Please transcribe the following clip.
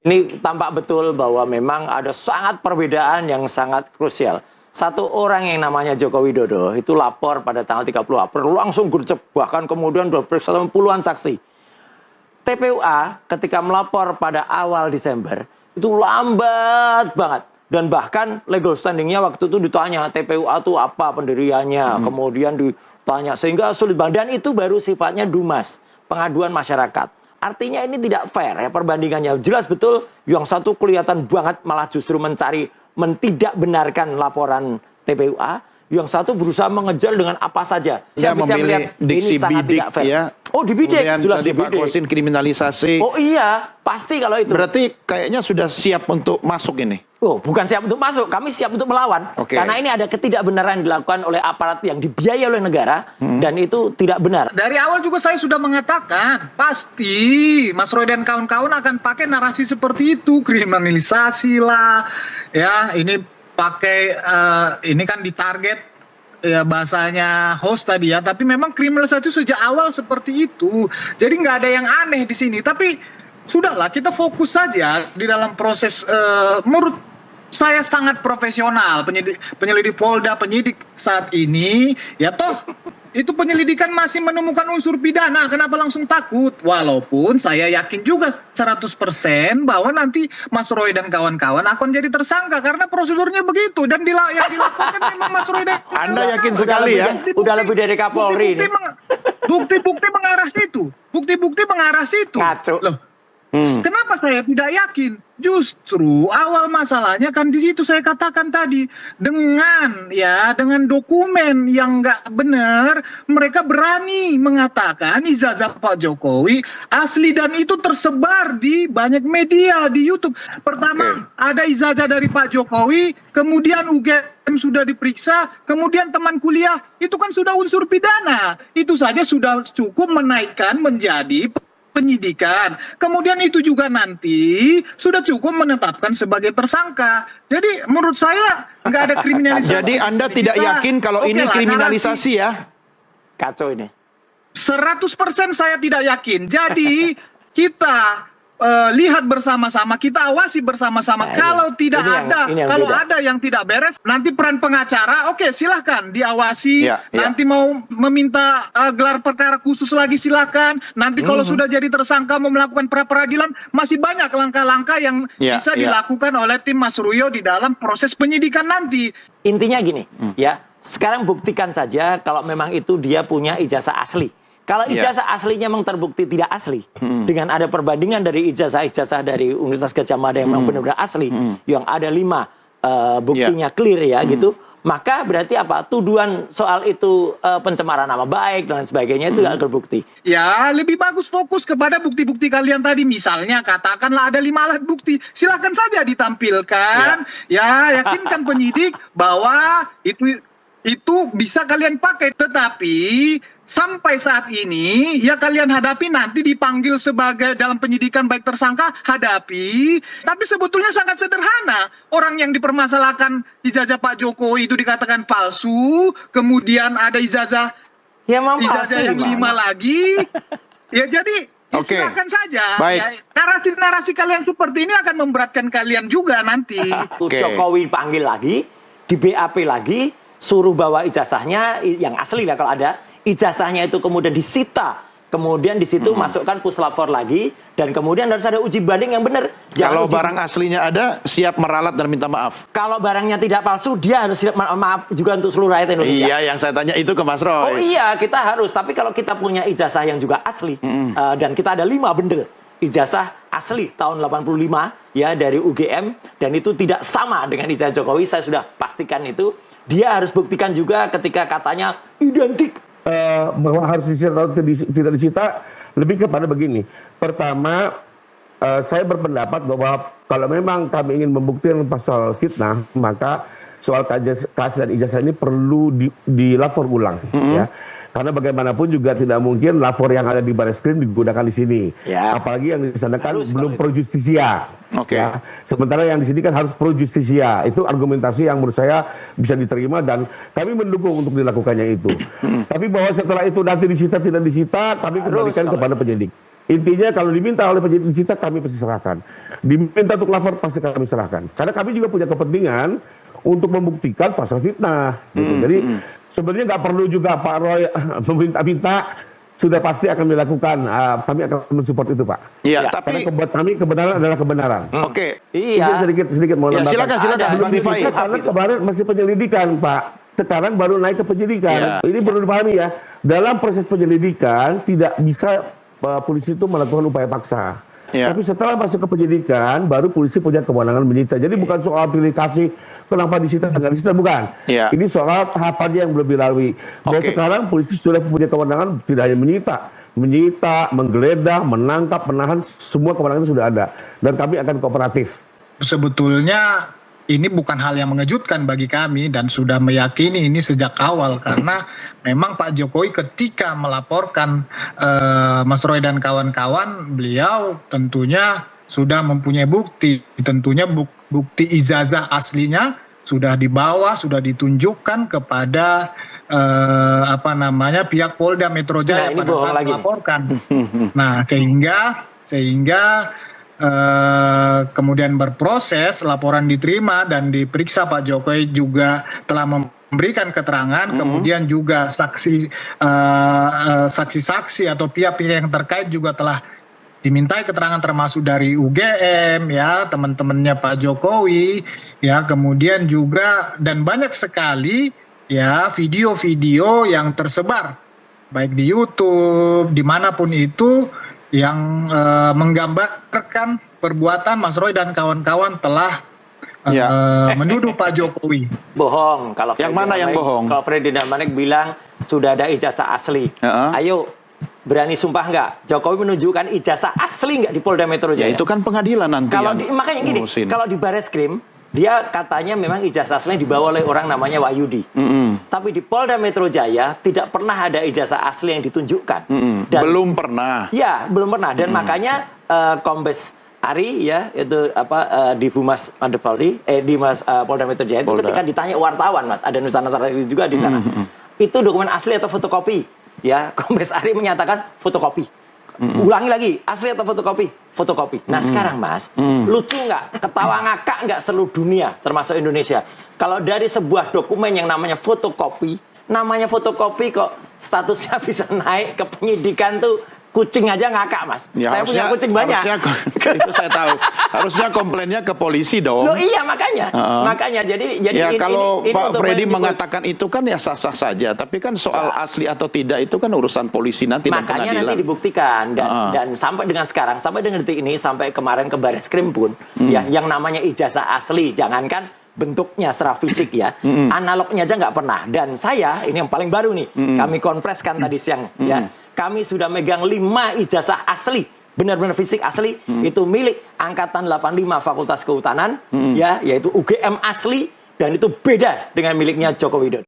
Ini tampak betul bahwa memang ada sangat perbedaan yang sangat krusial. Satu orang yang namanya Joko Widodo itu lapor pada tanggal 30 April langsung gercep, bahkan kemudian sudah periksa puluhan saksi. TPUA ketika melapor pada awal Desember itu lambat banget. Dan bahkan legal standingnya waktu itu ditanya TPUA itu apa pendiriannya, kemudian ditanya sehingga sulit banget. Dan itu baru sifatnya DUMAS, pengaduan masyarakat. Artinya ini tidak fair ya perbandingannya. Jelas betul yang satu kelihatan banget malah justru mencari tidak benarkan laporan TPUA. Yang satu berusaha mengejar dengan apa saja. Saya bisa melihat ini sangat tidak fair. Ya. Oh dibidik, jelas dibidik. Pak Kosin kriminalisasi. Oh iya, pasti kalau itu. Berarti kayaknya sudah siap untuk masuk ini. Oh, bukan siap untuk masuk, kami siap untuk melawan. Karena ini ada ketidakbenaran yang dilakukan oleh aparat yang dibiayai oleh negara, dan itu tidak benar. Dari awal juga saya sudah mengatakan, pasti Mas Roy dan kawan-kawan akan pakai narasi seperti itu, kriminalisasi lah, ya ini pakai, ini kan ditarget, ya bahasanya host tadi ya, tapi memang kriminalisasi itu sejak awal seperti itu, jadi nggak ada yang aneh di sini, tapi sudahlah kita fokus saja di dalam proses, menurut saya sangat profesional, penyelidik Polda, penyidik saat ini, ya toh itu penyelidikan masih menemukan unsur pidana, kenapa langsung takut? Walaupun saya yakin juga 100% bahwa nanti Mas Roy dan kawan-kawan akan jadi tersangka, karena prosedurnya begitu, dan yang dilakukan memang Mas Roy dan kawan-kawan. Anda yakin sekali ya? Udah lebih dari Kapolri ini. Bukti-bukti mengarah situ, bukti-bukti mengarah situ. Ngaco. Loh, kenapa saya tidak yakin? Justru awal masalahnya kan di situ saya katakan tadi, dengan dokumen yang nggak benar, mereka berani mengatakan ijazah Pak Jokowi asli dan itu tersebar di banyak media di YouTube. Pertama ada ijazah dari Pak Jokowi, kemudian UGM sudah diperiksa, kemudian teman kuliah, itu kan sudah unsur pidana. Itu saja sudah cukup menaikkan menjadi penyidikan. Kemudian itu juga nanti sudah cukup menetapkan sebagai tersangka. Jadi menurut saya nggak ada kriminalisasi. Jadi Anda tidak yakin kalau ini kriminalisasi ya? Kacau ini. 100% saya tidak yakin. Jadi kita lihat bersama-sama, kita awasi bersama-sama. Kalau tidak ada, kalau ada yang tidak beres, nanti peran pengacara, oke silahkan diawasi. Nanti mau meminta gelar perkara khusus lagi silahkan. Nanti kalau sudah jadi tersangka mau melakukan pra peradilan, masih banyak langkah-langkah yang bisa dilakukan oleh tim Mas Ruyo di dalam proses penyidikan nanti. Intinya gini, ya sekarang buktikan saja kalau memang itu dia punya ijazah asli. Kalau ijazah aslinya memang terbukti tidak asli, dengan ada perbandingan dari ijazah-ijazah dari Universitas Gadjah Mada yang memang benar-benar asli, yang ada 5 buktinya clear ya gitu, maka berarti apa? Tuduhan soal itu pencemaran nama baik dan sebagainya itu tidak terbukti. Ya lebih bagus fokus kepada bukti-bukti kalian tadi, misalnya katakanlah ada 5 alat bukti, silahkan saja ditampilkan, ya yakinkan penyidik bahwa itu bisa kalian pakai, tetapi sampai saat ini ya kalian hadapi, nanti dipanggil sebagai dalam penyidikan baik tersangka hadapi, tapi sebetulnya sangat sederhana. Orang yang dipermasalahkan ijazah Pak Jokowi itu dikatakan palsu, kemudian ada ijazah yang 5 lagi, ya jadi silakan saja. Ya, narasi-narasi kalian seperti ini akan memberatkan kalian juga nanti. Jokowi panggil lagi, di BAP lagi, suruh bawa ijazahnya yang asli lah kalau ada. Ijazahnya itu kemudian disita, kemudian di situ masukkan puslapor lagi, dan kemudian harus ada uji banding yang benar. Kalau barang aslinya ada, siap meralat dan minta maaf. Kalau barangnya tidak palsu, dia harus siap maaf juga untuk seluruh rakyat Indonesia. Iya, yang saya tanya itu ke Mas Roy. Oh iya, kita harus. Tapi kalau kita punya ijazah yang juga asli, dan kita ada 5 bendel ijazah asli tahun 85 ya dari UGM, dan itu tidak sama dengan ijazah Jokowi, saya sudah pastikan itu. Dia harus buktikan juga ketika katanya identik. Bahwa harus disita atau tidak disita, lebih kepada begini. Pertama, saya berpendapat bahwa kalau memang kami ingin membuktikan pasal fitnah, maka soal keaslian ijazah ini perlu dilapor ulang, ya. Karena bagaimanapun juga tidak mungkin lapor yang ada di Barreskrim digunakan di sini. Apalagi yang di sana kan belum pro justisia. Ya. Sementara yang di sini kan harus pro justisia. Itu argumentasi yang menurut saya bisa diterima dan kami mendukung untuk dilakukannya itu. Tapi bahwa setelah itu nanti disita tidak disita, kami kembalikan kepada penyidik. Intinya kalau diminta oleh penyidik disita, kami pasti serahkan. Diminta untuk lapor, pasti kami serahkan. Karena kami juga punya kepentingan untuk membuktikan pasal fitnah. Gitu. Jadi sebenarnya nggak perlu juga Pak Roy meminta-minta, sudah pasti akan dilakukan. Kami akan mensupport itu, Pak. Iya, Karena tapi buat kami kebenaran adalah kebenaran. oke. Iya. Sedikit mau Ya, nambahkan. silakan Belum Bang Rifai. disita karena kemarin masih penyelidikan, Pak. Sekarang baru naik ke penyidikan. Ya. Ini perlu dipahami ya. Dalam proses penyelidikan tidak bisa polisi itu melakukan upaya paksa. Ya. Tapi setelah masuk ke penyidikan, baru polisi punya kewenangan menyita. Jadi bukan soal pilih kasih kenapa disita nggak disita, bukan. Ya. Ini soal tahapannya yang belum dilalui. Dan Oke. sekarang polisi sudah punya kewenangan tidak hanya menyita, menggeledah, menangkap, menahan, semua kewenangan sudah ada. Dan kami akan kooperatif. Sebetulnya ini bukan hal yang mengejutkan bagi kami dan sudah meyakini ini sejak awal, karena memang Pak Jokowi ketika melaporkan Mas Roy dan kawan-kawan, beliau tentunya sudah mempunyai bukti. Tentunya bukti ijazah aslinya sudah dibawa, sudah ditunjukkan kepada pihak Polda Metro Jaya Ini pada bohong saat lagi. melaporkan. Nah, sehingga kemudian berproses, laporan diterima dan diperiksa. Pak Jokowi juga telah memberikan keterangan, kemudian juga saksi-saksi atau pihak-pihak yang terkait juga telah dimintai keterangan, termasuk dari UGM, ya, teman-temannya Pak Jokowi, ya, kemudian juga dan banyak sekali ya video-video yang tersebar baik di YouTube dimanapun itu yang menggambarkan perbuatan Mas Roy dan kawan-kawan telah menuduh Pak Jokowi. Bohong. Kalau Yang mana yang bohong? Kalau Ferdinand Manik bilang sudah ada ijazah asli. Ayo, berani sumpah nggak? Jokowi menunjukkan ijazah asli nggak di Polda Metro Ya Jaya? itu kan pengadilan nanti. Kalau yang makanya gini, ngurusin. kalau di Bareskrim dia katanya memang ijazah aslinya dibawa oleh orang namanya Wahyudi. Tapi di Polda Metro Jaya tidak pernah ada ijazah asli yang ditunjukkan. Dan, belum pernah. Ya, belum pernah. Dan makanya Kombes Ari ya itu di Humas Mabes Polri, di Polda Metro Jaya itu ketika ditanya wartawan, Mas, ada Nusantara juga di sana. Itu dokumen asli atau fotokopi? Ya, Kombes Ari menyatakan fotokopi. Ulangi lagi, asli atau fotokopi? Fotokopi. Nah sekarang, Mas, lucu nggak? Ketawa ngakak nggak seluruh dunia, termasuk Indonesia? Kalau dari sebuah dokumen yang namanya fotokopi kok statusnya bisa naik ke penyidikan tuh, kucing aja ngakak, Mas. Ya, saya punya kucing banyak. Itu saya tahu. Harusnya komplainnya ke polisi dong. Loh iya, makanya. Makanya jadi Ya kalau ini Pak untuk Freddy menimbul- mengatakan itu kan ya sah-sah saja. Tapi kan soal asli atau tidak itu kan urusan polisi nanti dan makanya pengadilan. nanti dibuktikan dan sampai dengan sekarang, sampai dengan detik ini, sampai kemarin ke Bareskrim pun ya yang namanya ijazah asli, jangankan bentuknya secara fisik ya, analognya aja nggak pernah. Dan saya ini yang paling baru nih, kami konpreskan tadi siang ya, kami sudah megang 5 ijazah asli, benar-benar fisik asli, itu milik Angkatan 85 Fakultas Kehutanan ya, yaitu UGM asli, dan itu beda dengan miliknya Joko Widodo.